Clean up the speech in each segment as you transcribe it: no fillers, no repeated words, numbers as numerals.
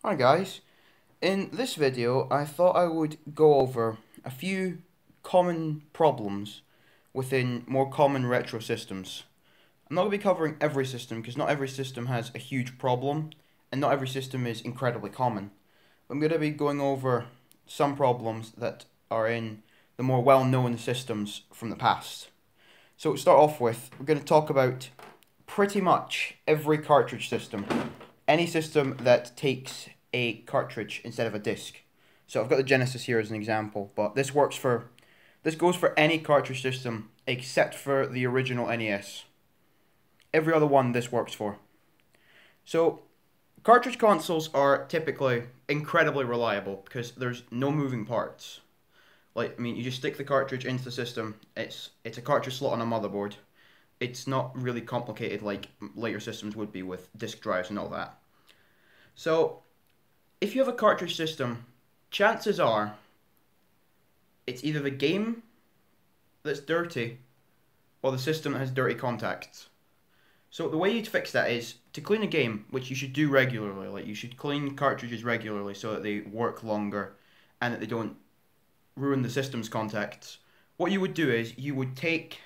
Hi guys, in this video I thought I would go over a few common problems within more common retro systems. I'm not going to be covering every system because not every system has a huge problem and not every system is incredibly common. I'm going to be going over some problems that are in the more well-known systems from the past. So to start off with, we're going to talk about pretty much every cartridge system. Any system that takes a cartridge instead of a disc. So I've got the Genesis here as an example, but this goes for any cartridge system except for the original NES. Every other one this works for. So cartridge consoles are typically incredibly reliable because there's no moving parts. You just stick the cartridge into the system. It's a cartridge slot on a motherboard. It's not really complicated like later systems would be with disk drives and all that. So if you have a cartridge system, chances are it's either the game that's dirty or the system that has dirty contacts. So the way you'd fix that is to clean a game, which you should do regularly. Like you should clean cartridges regularly so that they work longer and that they don't ruin the system's contacts. What you would do is you would take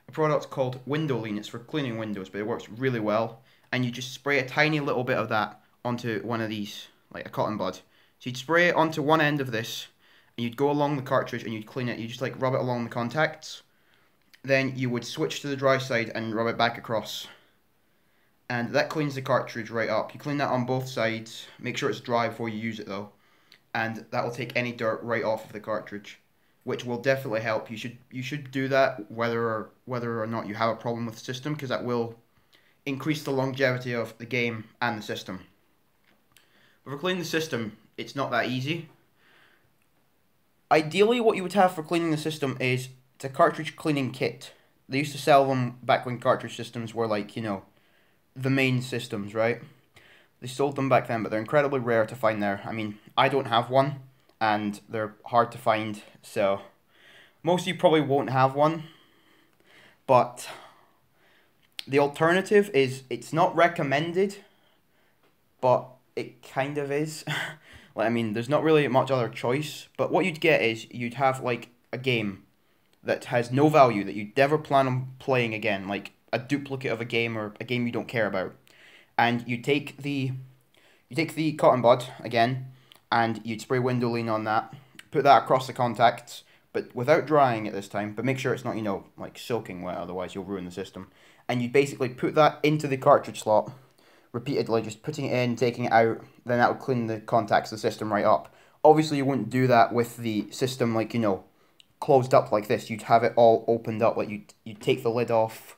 a product called Window Lean. It's for cleaning windows, but it works really well. And you just spray a tiny little bit of that onto one of these, like a cotton bud. So you'd spray it onto one end of this, and you'd go along the cartridge and you'd clean it. You just like rub it along the contacts. Then you would switch to the dry side and rub it back across. And that cleans the cartridge right up. You clean that on both sides. Make sure it's dry before you use it though. And that will take any dirt right off of the cartridge, which will definitely help. You should do that whether or not you have a problem with the system, because that will increase the longevity of the game and the system. But for cleaning the system, it's not that easy. Ideally, what you would have for cleaning the system is it's a cartridge cleaning kit. They used to sell them back when cartridge systems were like, the main systems, right? They sold them back then, but they're incredibly rare to find there. I mean, I don't have one, and they're hard to find, so most of you probably won't have one. But the alternative is, it's not recommended, but it kind of is. There's not really much other choice, but what you'd get is you'd have like a game that has no value that you never plan on playing again, like a duplicate of a game or a game you don't care about. And you take the cotton bud again, and you'd spray Window Lean on that, put that across the contacts, but without drying it this time, but make sure it's not, like soaking wet, otherwise you'll ruin the system. And you basically put that into the cartridge slot, repeatedly, just putting it in, taking it out, then that would clean the contacts of the system right up. Obviously, you wouldn't do that with the system, closed up like this. You'd have it all opened up, like you'd take the lid off,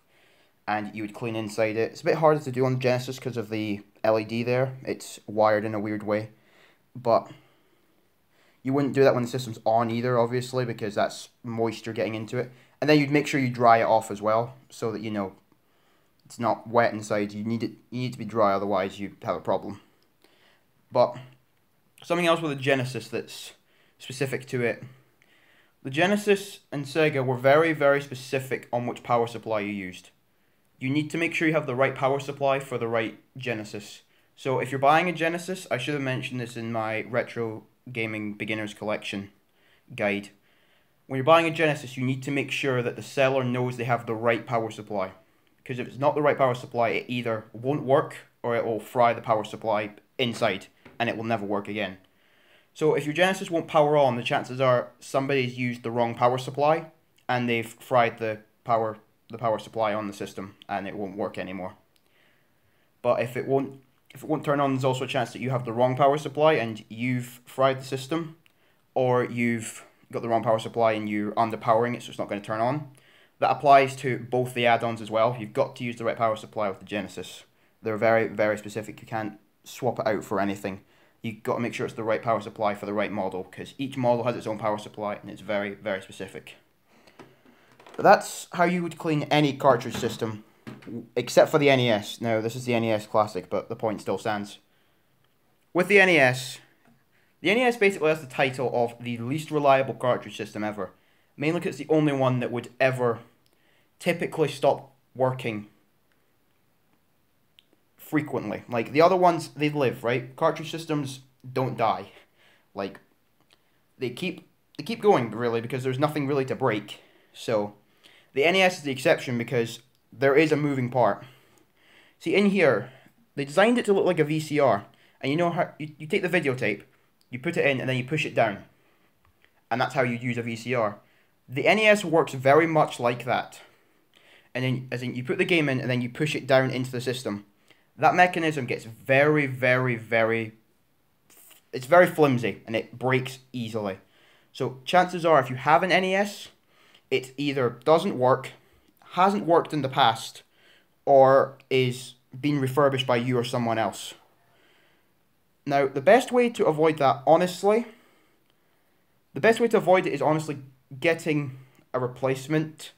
and you would clean inside it. It's a bit harder to do on the Genesis because of the LED there. It's wired in a weird way. But you wouldn't do that when the system's on either, obviously, because that's moisture getting into it. And then you'd make sure you dry it off as well, so that, it's not wet inside. You need to be dry, otherwise you have a problem. But something else with the Genesis that's specific to it. The Genesis and Sega were very, very specific on which power supply you used. You need to make sure you have the right power supply for the right Genesis. So if you're buying a Genesis, I should have mentioned this in my Retro Gaming Beginners Collection guide. When you're buying a Genesis, you need to make sure that the seller knows they have the right power supply. Because if it's not the right power supply, it either won't work or it will fry the power supply inside and it will never work again. So if your Genesis won't power on, the chances are somebody's used the wrong power supply and they've fried the power supply on the system and it won't work anymore. But if it won't turn on, there's also a chance that you have the wrong power supply and you've fried the system, or you've got the wrong power supply and you're underpowering it, so it's not going to turn on. That applies to both the add-ons as well. You've got to use the right power supply with the Genesis. They're very, very specific. You can't swap it out for anything. You've got to make sure it's the right power supply for the right model, because each model has its own power supply and it's very, very specific. But that's how you would clean any cartridge system, except for the NES. Now, this is the NES Classic, but the point still stands. With the NES basically has the title of the least reliable cartridge system ever. Mainly because it's the only one that would ever typically stop working frequently. Like, the other ones, they live, right? Cartridge systems don't die. Like, they keep going, really, because there's nothing really to break. So, the NES is the exception because there is a moving part. See, in here, they designed it to look like a VCR. And you know how, you take the videotape, you put it in, and then you push it down. And that's how you use a VCR. The NES works very much like that. And then, as in, you put the game in, and then you push it down into the system. That mechanism gets very, very, very... It's very flimsy, and it breaks easily. So, chances are, if you have an NES, it either doesn't work, hasn't worked in the past, or is being refurbished by you or someone else. Now, the best way to avoid that, honestly... The best way to avoid it is honestly getting a replacement,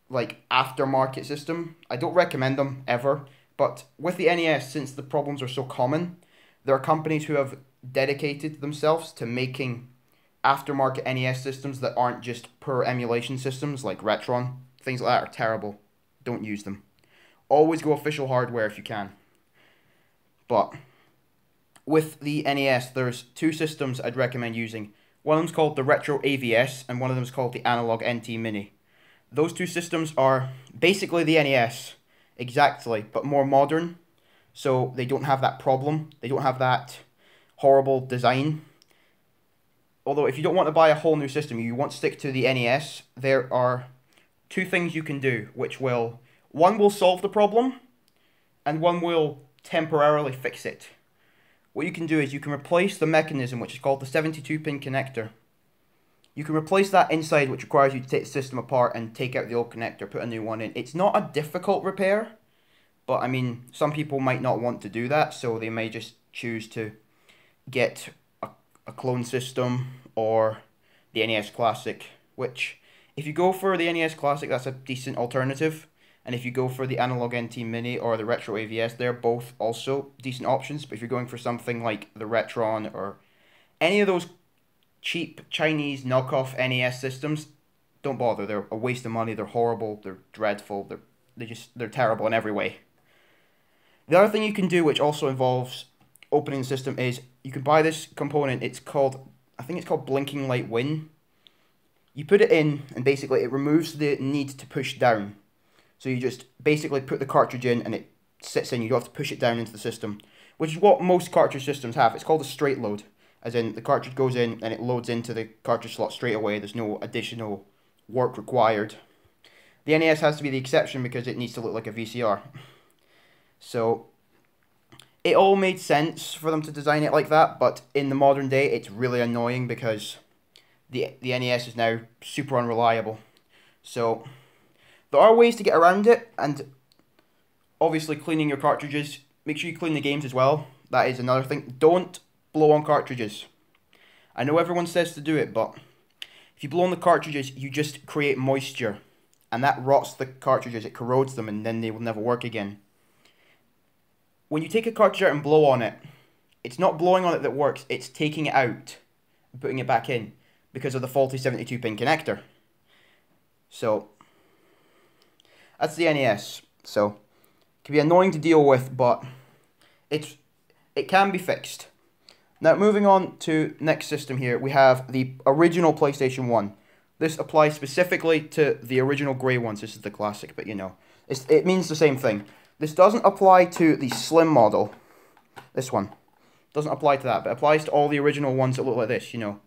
like, aftermarket system. I don't recommend them, ever. But with the NES, since the problems are so common, there are companies who have dedicated themselves to making aftermarket NES systems that aren't just pure emulation systems, like Retron. Things like that are terrible. Don't use them. Always go official hardware if you can. But with the NES, there's two systems I'd recommend using. One of them's called the Retro AVS, and one of them's called the Analog NT Mini. Those two systems are basically the NES, exactly, but more modern. So they don't have that problem. They don't have that horrible design. Although if you don't want to buy a whole new system, you want to stick to the NES, there are two things you can do, which will... One will solve the problem, and one will temporarily fix it. What you can do is you can replace the mechanism, which is called the 72-pin connector. You can replace that inside, which requires you to take the system apart and take out the old connector, put a new one in. It's not a difficult repair, but I mean, some people might not want to do that, so they may just choose to get a clone system or the NES Classic, which, if you go for the NES Classic, that's a decent alternative. And if you go for the Analog NT Mini or the Retro AVS, they're both also decent options. But if you're going for something like the Retron or any of those cheap Chinese knockoff NES systems, don't bother. They're a waste of money. They're horrible. They're dreadful. They're terrible in every way. The other thing you can do, which also involves opening the system, is you can buy this component. It's called, I think it's called Blinking Light Win. You put it in, and basically it removes the need to push down. So you just basically put the cartridge in and it sits in. You don't have to push it down into the system, which is what most cartridge systems have. It's called a straight load, as in the cartridge goes in and it loads into the cartridge slot straight away. There's no additional work required. The NES has to be the exception because it needs to look like a VCR. So it all made sense for them to design it like that, but in the modern day it's really annoying because the NES is now super unreliable. So there are ways to get around it, and obviously cleaning your cartridges. Make sure you clean the games as well. That is another thing. Don't blow on cartridges. I know everyone says to do it, but if you blow on the cartridges, you just create moisture, and that rots the cartridges. It corrodes them, and then they will never work again. When you take a cartridge out and blow on it, it's not blowing on it that works. It's taking it out and putting it back in because of the faulty 72-pin connector. So that's the NES. So it can be annoying to deal with, but it can be fixed. Now moving on to next system here, we have the original PlayStation 1. This applies specifically to the original grey ones. This is the classic, but you know, it means the same thing. This doesn't apply to the slim model. This one doesn't apply to that, but it applies to all the original ones that look like this, you know.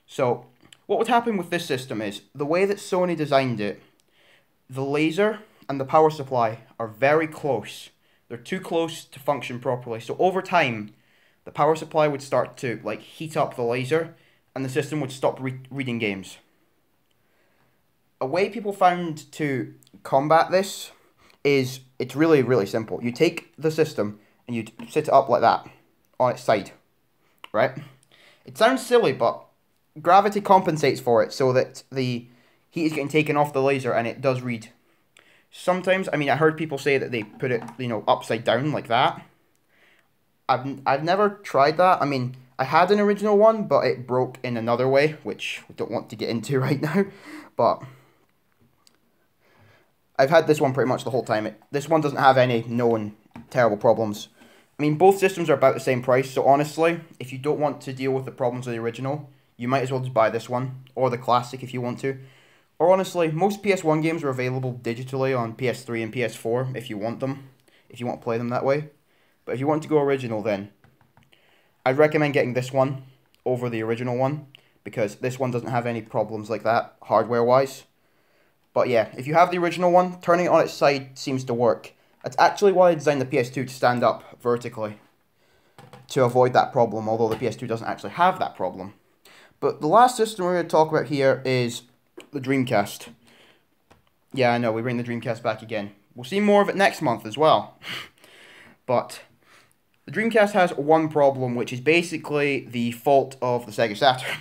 So what would happen with this system is, the way that Sony designed it, the laser and the power supply are very close. They're too close to function properly. So over time, the power supply would start to like heat up the laser, and the system would stop reading games. A way people found to combat this is, it's really, really simple. You take the system and you sit it up like that on its side, right? It sounds silly, but gravity compensates for it so that the heat is getting taken off the laser and it does read. Sometimes, I mean, I heard people say that they put it, you know, upside down like that. I've never tried that. I mean, I had an original one, but it broke in another way, which we don't want to get into right now. But I've had this one pretty much the whole time. This one doesn't have any known Terrible problems. I mean, both systems are about the same price, so honestly, if you don't want to deal with the problems of the original, you might as well just buy this one, or the classic if you want to. Or honestly, most PS1 games are available digitally on PS3 and PS4 if you want them, if you want to play them that way. But if you want to go original, then I'd recommend getting this one over the original one, because this one doesn't have any problems like that, hardware-wise. But yeah, if you have the original one, turning it on its side seems to work. That's actually why I designed the PS2 to stand up vertically, to avoid that problem, although the PS2 doesn't actually have that problem. But the last system we're going to talk about here is the Dreamcast. Yeah, I know, we bring the Dreamcast back again. We'll see more of it next month as well. But the Dreamcast has one problem, which is basically the fault of the Sega Saturn.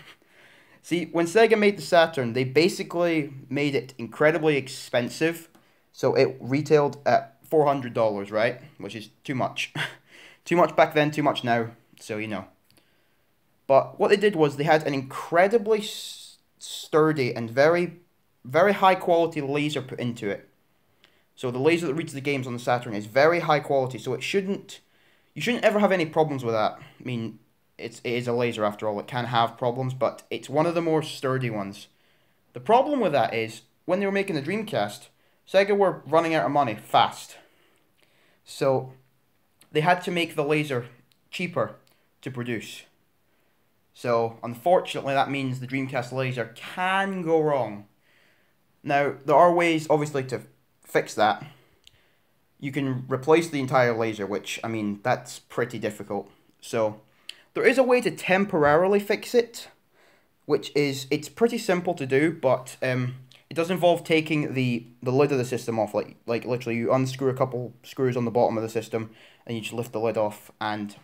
See, when Sega made the Saturn, they basically made it incredibly expensive. So it retailed at $400, right? Which is too much. Too much back then, too much now. So, you know. But what they did was they had an incredibly sturdy and very, very high quality laser put into it. So the laser that reads the games on the Saturn is very high quality. So you shouldn't ever have any problems with that. I mean, it is a laser after all. It can have problems, but it's one of the more sturdy ones. The problem with that is, when they were making the Dreamcast, Sega were running out of money fast. So they had to make the laser cheaper to produce. So unfortunately that means the Dreamcast laser can go wrong. Now there are ways obviously to fix that. You can replace the entire laser, which, I mean, that's pretty difficult. So there is a way to temporarily fix it, which is, it's pretty simple to do, but it does involve taking the lid of the system off. Like literally you unscrew a couple screws on the bottom of the system and you just lift the lid off and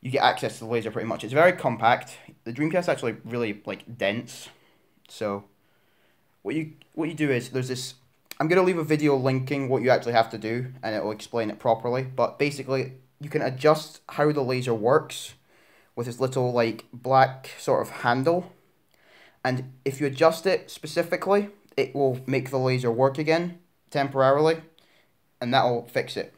you get access to the laser pretty much. It's very compact. The Dreamcast is actually really dense. So what you do is, there's this, I'm going to leave a video linking what you actually have to do and it will explain it properly. But basically you can adjust how the laser works with this little black sort of handle. And if you adjust it specifically, it will make the laser work again, temporarily, and that will fix it.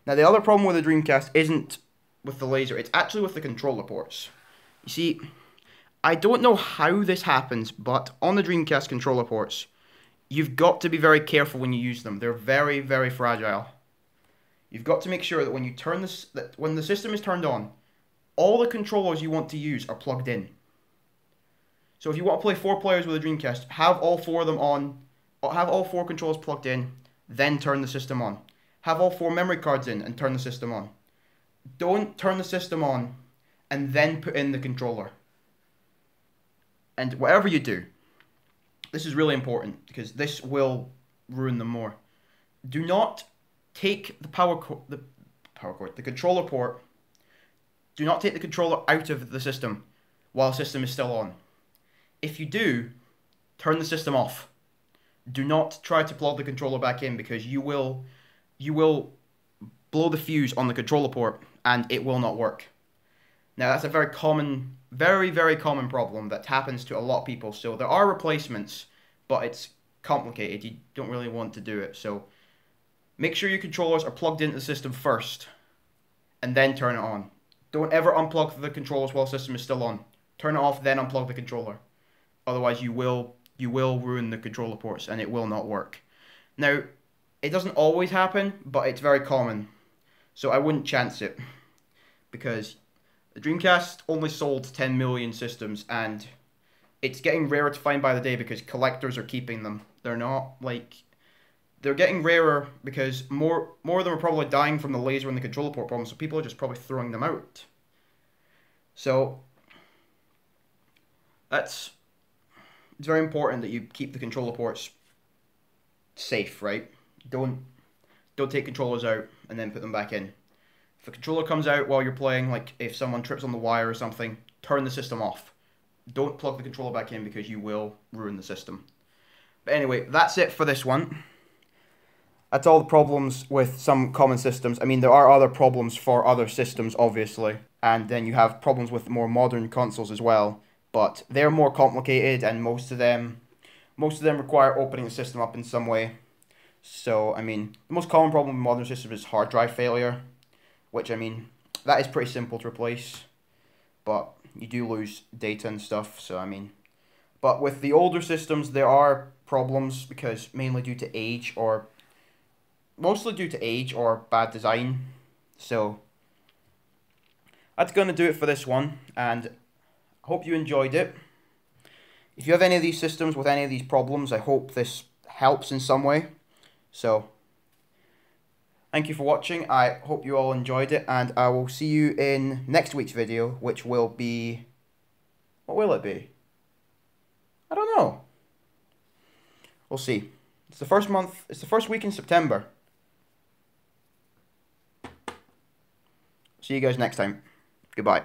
Now the other problem with the Dreamcast isn't with the laser, it's actually with the controller ports. You see, I don't know how this happens, but on the Dreamcast controller ports, you've got to be very careful when you use them. They're very, very fragile. You've got to make sure that when you turn this, that when the system is turned on, all the controllers you want to use are plugged in. So if you want to play 4 players with a Dreamcast, have all 4 of them on, have all 4 controllers plugged in, then turn the system on. Have all 4 memory cards in and turn the system on. Don't turn the system on and then put in the controller. And whatever you do, this is really important because this will ruin them more. Do not take the the controller port. Do not take the controller out of the system while the system is still on. If you do, turn the system off. Do not try to plug the controller back in because you will blow the fuse on the controller port and it will not work. Now that's a very common, very, very common problem that happens to a lot of people. So there are replacements, but it's complicated. You don't really want to do it. So make sure your controllers are plugged into the system first and then turn it on. Don't ever unplug the controllers while the system is still on. Turn it off, then unplug the controller. Otherwise you will ruin the controller ports and it will not work. Now, it doesn't always happen, but it's very common. So I wouldn't chance it. Because the Dreamcast only sold 10 million systems and it's getting rarer to find by the day because collectors are keeping them. They're not they're getting rarer because more of them are probably dying from the laser and the controller port problem, so people are just probably throwing them out. So it's very important that you keep the controller ports safe, right? Don't take controllers out and then put them back in. If a controller comes out while you're playing, like if someone trips on the wire or something, turn the system off. Don't plug the controller back in because you will ruin the system. But anyway, that's it for this one. That's all the problems with some common systems. I mean, there are other problems for other systems, obviously. And then you have problems with more modern consoles as well. But they're more complicated and most of them require opening the system up in some way. So, I mean, the most common problem with modern systems is hard drive failure, which, I mean, that is pretty simple to replace, but you do lose data and stuff, so, I mean. But with the older systems, there are problems because mainly due to age or mostly due to age or bad design. So, that's going to do it for this one, and I hope you enjoyed it. If you have any of these systems with any of these problems, I hope this helps in some way. So, thank you for watching. I hope you all enjoyed it, and I will see you in next week's video, which will be... What will it be? I don't know. We'll see. It's the first month, it's the first week in September. See you guys next time. Goodbye.